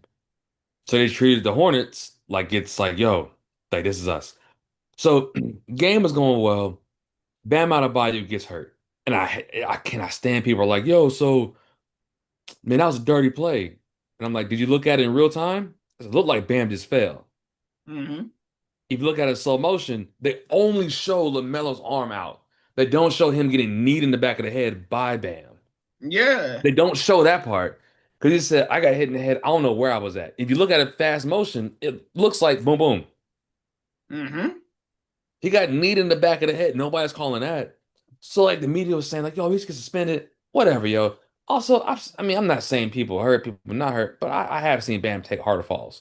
So they treated the Hornets like it's like, yo, like this is us. So game was going well. Bam Adebayo gets hurt. And I cannot stand people are like, yo, so man, that was a dirty play. And I'm like, did you look at it in real time? It looked like Bam just fell. Mm-hmm. If you look at it in slow motion, they only show LaMelo's arm out. They don't show him getting kneed in the back of the head by Bam. Yeah. They don't show that part. Because he said, I got hit in the head. I don't know where I was at. If you look at it fast motion, it looks like boom, boom. Mm-hmm. He got kneed in the back of the head. Nobody's calling that. So like the media was saying, like, yo, he's get suspended. Whatever, yo. Also, I mean, I'm not saying people hurt, people not hurt, but I have seen Bam take harder falls.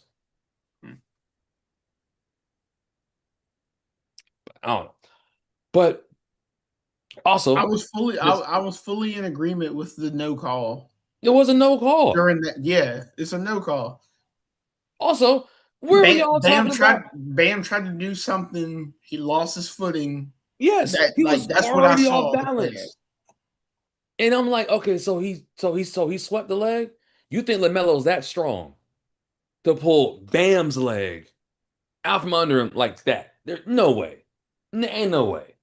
I don't know. But I also, was fully I, this I was fully in agreement with the no call it was a no call. during that. Yeah, it's a no call. Also, where were y'all Bam talking tried about? Bam tried to do something. He lost his footing. Yes, That he like was that's what I already off saw with that. balance. And I'm like, okay, so he swept the leg. You think LaMelo's that strong to pull Bam's leg out from under him like that? There's no way. Ain't no way.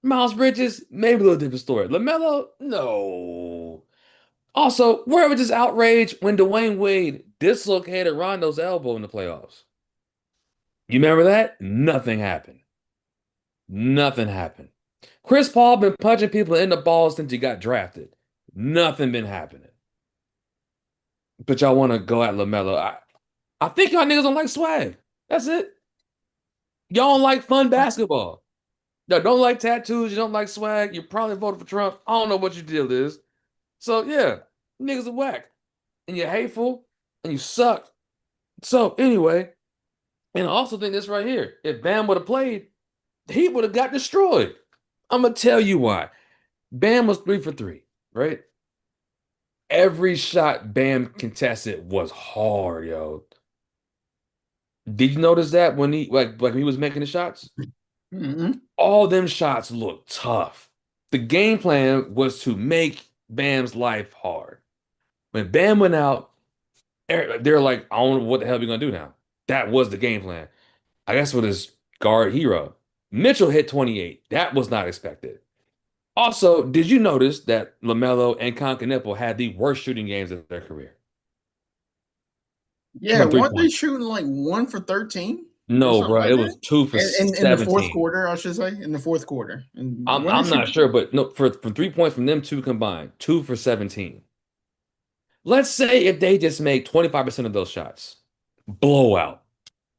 Miles Bridges, maybe a little different story. LaMelo, no. Also, where was this outrage when Dwayne Wade dislocated Rondo's elbow in the playoffs? You remember that? Nothing happened. Nothing happened. Chris Paul been punching people in the balls since he got drafted. Nothing been happening. But y'all want to go at LaMelo. I think y'all niggas don't like swag. That's it. Y'all don't like fun basketball. Y'all don't like tattoos. You don't like swag. You probably voted for Trump. I don't know what your deal is. So yeah, niggas are whack. And you're hateful and you suck. So anyway, and I also think this right here. If Bam would have played, he would have got destroyed. I'm gonna tell you why. Bam was 3 for 3, right? Every shot Bam contested was hard, yo. Did you notice that when he he was making the shots? Mm-hmm. All them shots looked tough. The game plan was to make Bam's life hard. When Bam went out, they're like, I don't know what the hell we gonna do now. That was the game plan. I guess with his guard hero. Mitchell hit 28. That was not expected. Also, did you notice that LaMelo and Concacaf had the worst shooting games of their career Yeah, from three weren't they point? shooting like 1 for 13 or No, something bro, like it was that? two for In the fourth 17. quarter, I should say, in the fourth quarter, and I'm when they I'm shoot, not sure, but no, for from 3 points from them two combined, 2 for 17. Let's say if they just make 25% of those shots, blowout.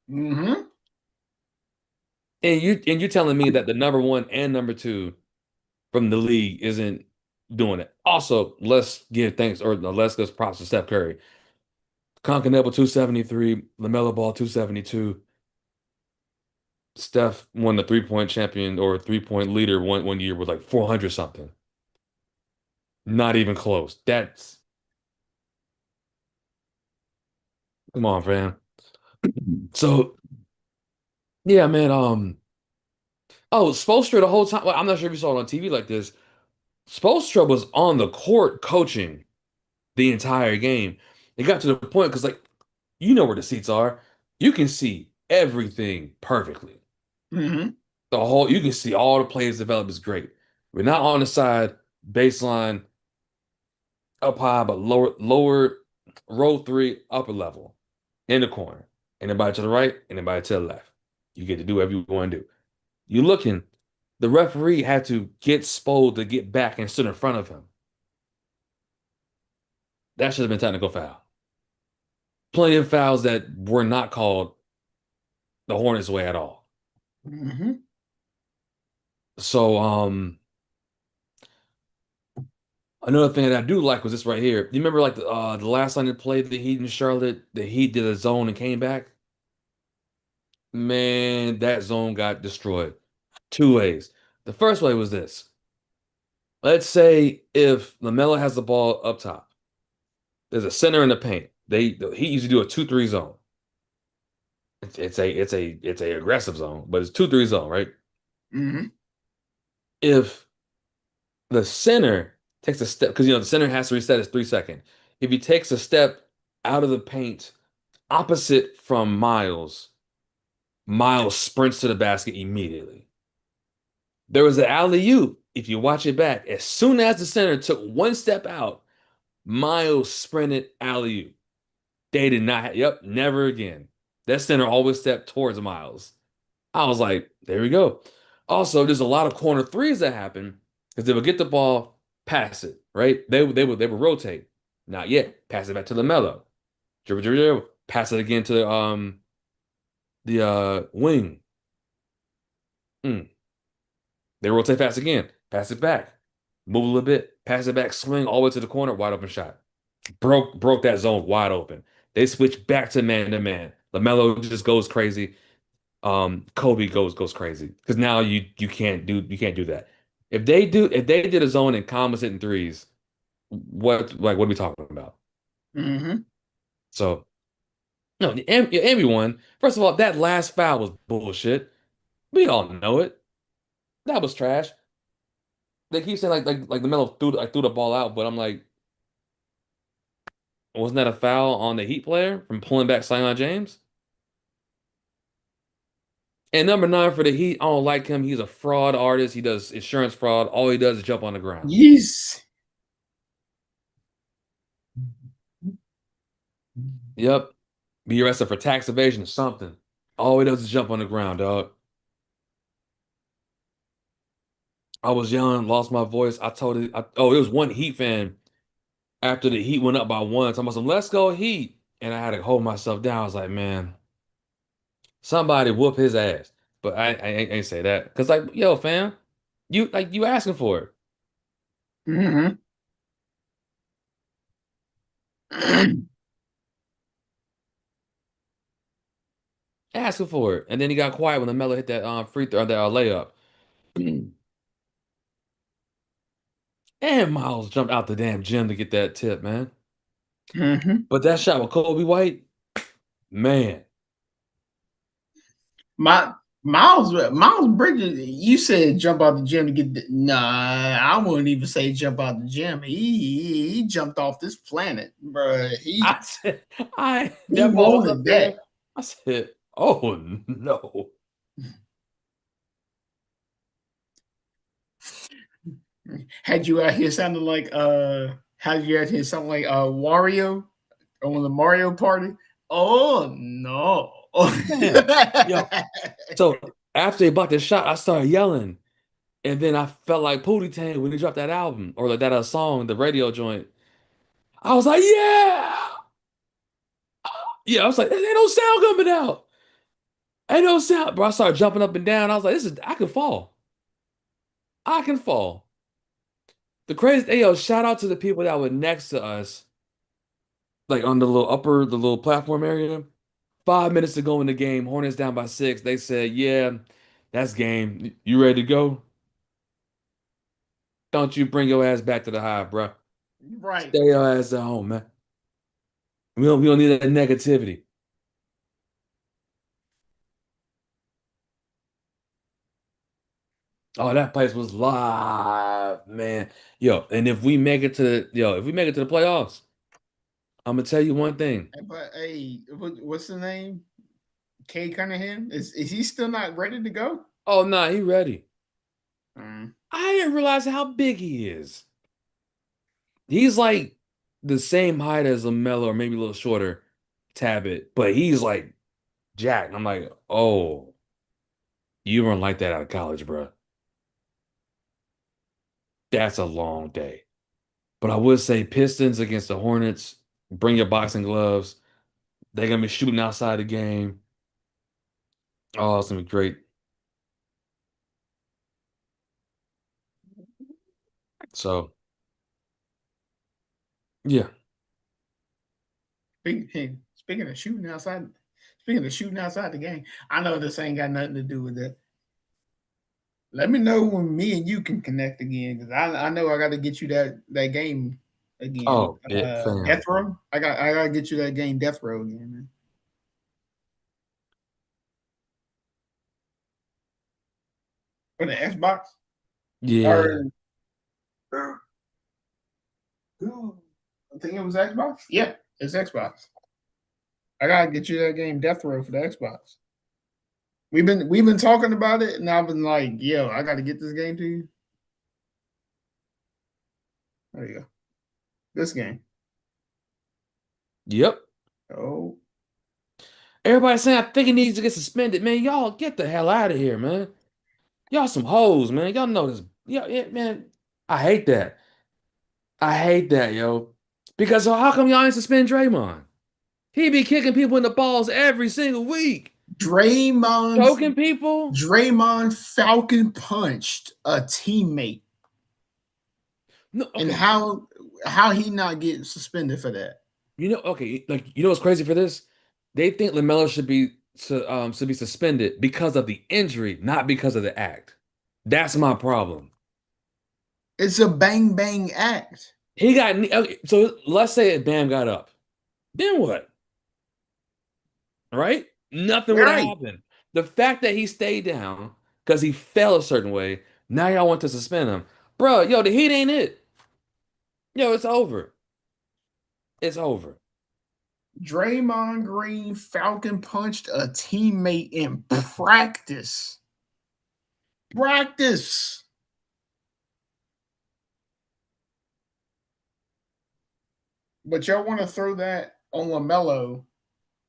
mm-hmm. And you're telling me that the number one and number two from the league isn't doing it. Also, let's give thanks or let's give props to Steph Curry. Concacaf 273, LaMelo Ball 272. Steph won the 3 point champion or 3 point leader one year with like 400 something. Not even close. That's come on, fam. So yeah, man. Oh, Spoelstra the whole time. Well, I'm not sure if you saw it on TV like this. Spoelstra was on the court coaching the entire game. It got to the point because, like, you know where the seats are. You can see everything perfectly. Mm-hmm. You can see all the plays develop is great. We're not on the side, baseline, up high, but lower, row three, upper level, in the corner. Anybody to the right, anybody to the left. You get to do whatever you want to do. You looking, the referee had to get Spo to get back and stood in front of him. That should have been technical foul. Plenty of fouls that were not called the Hornets way at all. Mm-hmm. So, another thing that I do like was this right here. You remember like the last time they played the Heat in Charlotte, the Heat did a zone and came back? Man, that zone got destroyed. Two ways. The first way was this. Let's say if LaMelo has the ball up top, there's a center in the paint. The Heat used to do a 2-3 zone. It's a aggressive zone, but it's 2-3 zone, right? Mm-hmm. If the center takes a step, because the center has to reset his 3 second. If he takes a step out of the paint opposite from Miles, Miles sprints to the basket immediately. There was an alley-oop. If you watch it back, as soon as the center took one step out, Miles sprinted alley-oop. They did not, yep, never again. That center always stepped towards Miles. I was like, there we go. Also, there's a lot of corner threes that happen because they would get the ball, pass it, right? They would rotate. Not yet. Pass it back to LaMelo. Dribble, dribble, dribble. Pass it again to the wing. Mm. They rotate fast again. Pass it back. Move a little bit. Pass it back. Swing all the way to the corner. Wide open shot. Broke that zone wide open. They switch back to man. LaMelo just goes crazy. Kobe goes crazy because now you can't do that. If they did a zone and Khan was hitting threes, what are we talking about? Mm-hmm. So no, everyone. First of all, that last foul was bullshit. We all know it. That was trash. They keep saying like the Melo threw the ball out, but I'm like, wasn't that a foul on the Heat player from pulling back Zion James? And number nine for the Heat, I don't like him. He's a fraud artist. He does insurance fraud. All he does is jump on the ground. Yes. Yep. Be arrested for tax evasion or something. All he does is jump on the ground, dog. I was young, lost my voice. I told it. Oh, there was one Heat fan after the Heat went up by one. Talking about some, let's go Heat. And I had to hold myself down. I was like, man, somebody whoop his ass. But I ain't say that. Because, like, yo, fam, you asking for it. Mm-hmm. Asking for it. And then he got quiet when the Melo hit that free throw, that layup. And Miles jumped out the damn gym to get that tip, man. Mm-hmm. But that shot with Kobe White, man. My Miles Bridges, you said jump out the gym to get nah, I wouldn't even say jump out the gym. He jumped off this planet, bro. I said, He that ball was up wanted that. there. I said, oh no. Had you out here sounding like had you out here sounding like Wario on the Mario Party? Oh no. Man, yo. So after he blocked the shot, I started yelling. And then I felt like Pootie Tang when he dropped that album or like that song, the radio joint. I was like, yeah. Yeah, I was like, ain't no sound coming out. Ain't no sound. Bro, I started jumping up and down. I was like, I can fall. I can fall. The crazy, hey, yo, shout out to the people that were next to us, like on the little platform area. 5 minutes to go in the game, Hornets down by six. They said, yeah, that's game. You ready to go? Don't you bring your ass back to the hive, bro. Right. Stay your ass at home, man. We don't need that negativity. Oh, that place was live, man. Yo, and if we make it to the playoffs, I'm gonna tell you one thing. But hey, what's the name? Kay Cunningham? Is he still not ready to go? Oh, nah, he ready. Mm. I didn't realize how big he is. He's like the same height as LaMelo, or maybe a little shorter, Tabit, but he's like jacked. I'm like, oh, you weren't like that out of college, bro. That's a long day. But I would say Pistons against the Hornets, bring your boxing gloves. They're gonna be shooting outside the game. Oh, it's gonna be great. So yeah. Speaking of speaking of shooting outside the game, I know this ain't got nothing to do with that. Let me know when me and you can connect again, because I know I got to get you that game again. Oh, yeah, Death fam. Row. I got to get you that game Death Row again, man. For the Xbox Yeah. or who? I think it was Xbox. Yeah, it's Xbox. I gotta get you that game Death Row for the Xbox. We've been talking about it, and I've been like, yo, I got to get this game to you. There you go. This game. Yep. Oh, Everybody's saying I think he needs to get suspended, man. Y'all get the hell out of here, man. Y'all some hoes, man. Y'all know this. Yeah, yeah, man. I hate that. I hate that, yo. Because how come y'all ain't suspend Draymond? He be kicking people in the balls every single week, Draymond choking people. Draymond Falcon punched a teammate, No, and okay, how he not getting suspended for that? okay, like what's crazy for this? They think LaMelo should be suspended because of the injury, not because of the act. That's my problem. It's a bang bang act. He got okay, so let's say Bam got up. Then what? Right? Nothing would have Right. happened. The fact that he stayed down because he fell a certain way, now y'all want to suspend him. Bro, yo, the heat ain't it. Yo, it's over. It's over. Draymond Green Falcon punched a teammate in practice. Practice. But y'all want to throw that on LaMelo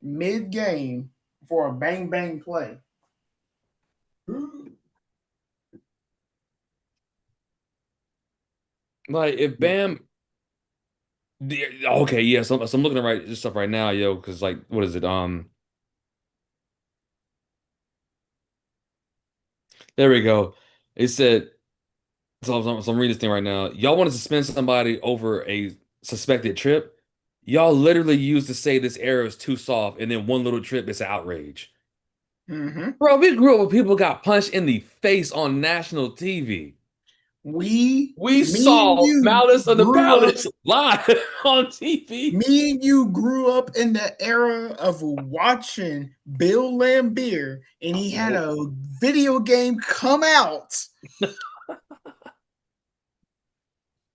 mid game for a bang bang play. Like if Bam okay, yeah, so I'm looking at this stuff right now, yo, because like what is it? There we go. It said so I'm reading this thing right now. Y'all want to suspend somebody over a suspected trip? Y'all literally used to say this era is too soft, and then one little trip is outrage. Mm-hmm. Bro, we grew up with people got punched in the face on national TV. We Me and saw you Malice of the grew up. Palace live on TV. Me and you grew up in the era of watching Bill Lambier, and he had a video game come out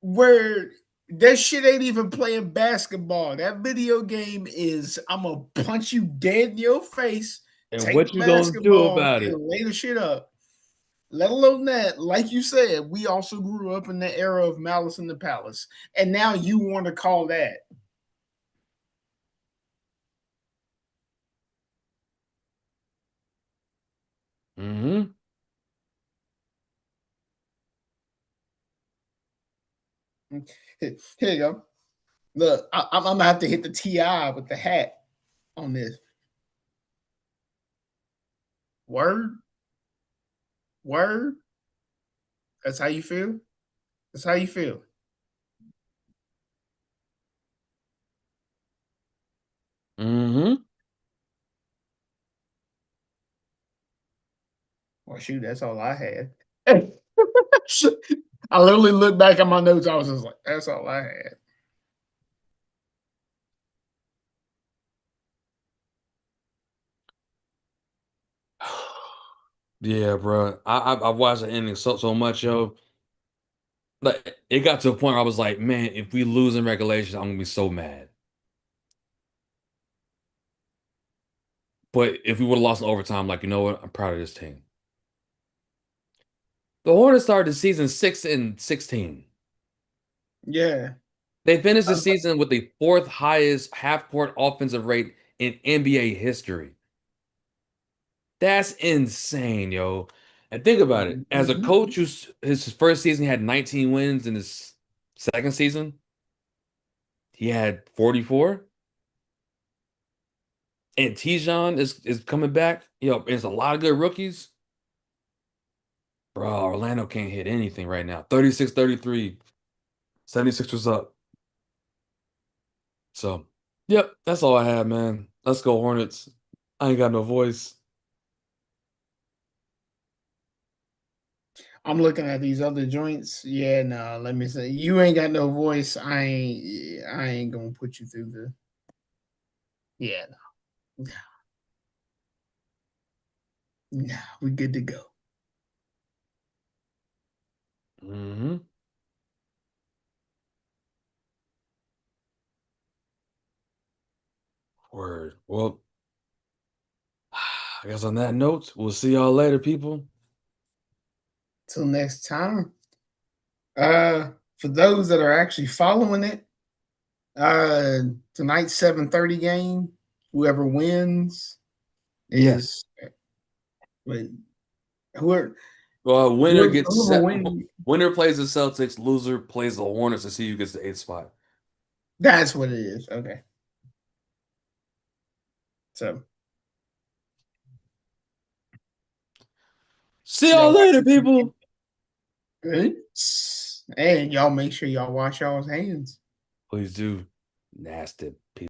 where that shit ain't even playing basketball. That video game is I'm gonna punch you dead in your face, And take what the you gonna do basketball, about it? and lay the shit up. Let alone that, like you said, we also grew up in the era of Malice in the Palace, and now you want to call that. Mm-hmm. Here you go. Look, I'm gonna have to hit the TI with the hat on this. Word, word. That's how you feel. That's how you feel. Mm-hmm. Well, shoot, that's all I had. I literally looked back at my notes. I was just like, that's all I had. Yeah, bro. I've watched the ending so much, yo. Like it got to a point where I was like, man, if we lose in regulation, I'm gonna be so mad. But if we would have lost in overtime, like, you know what? I'm proud of this team. The Hornets started the season 6-16. Yeah. They finished the season with the fourth highest half-court offensive rate in NBA history. That's insane, yo. And think about it. As a Mhm. coach who's his first season he had 19 wins in his second season, he had 44. And Tijon is coming back. There's a lot of good rookies. Bro, Orlando can't hit anything right now. 36-33. 76 was up. So, yep, that's all I have, man. Let's go, Hornets. I ain't got no voice. I'm looking at these other joints. Yeah, no, let me say you ain't got no voice. I ain't gonna put you through the yeah, no. Nah, we good to go. Hmm. Word. Well, I guess on that note, we'll see y'all later, people. Till next time. For those that are actually following it, uh tonight's 7:30 game, whoever wins Yes. is wait, whoever Well, whoever wins. winner plays the Celtics, loser plays the Hornets to see who gets the eighth spot. That's what it is. Okay. So See y'all y'all watch later, this weekend. people. Good. And y'all make sure y'all wash y'all's hands. Please do. Nasty people.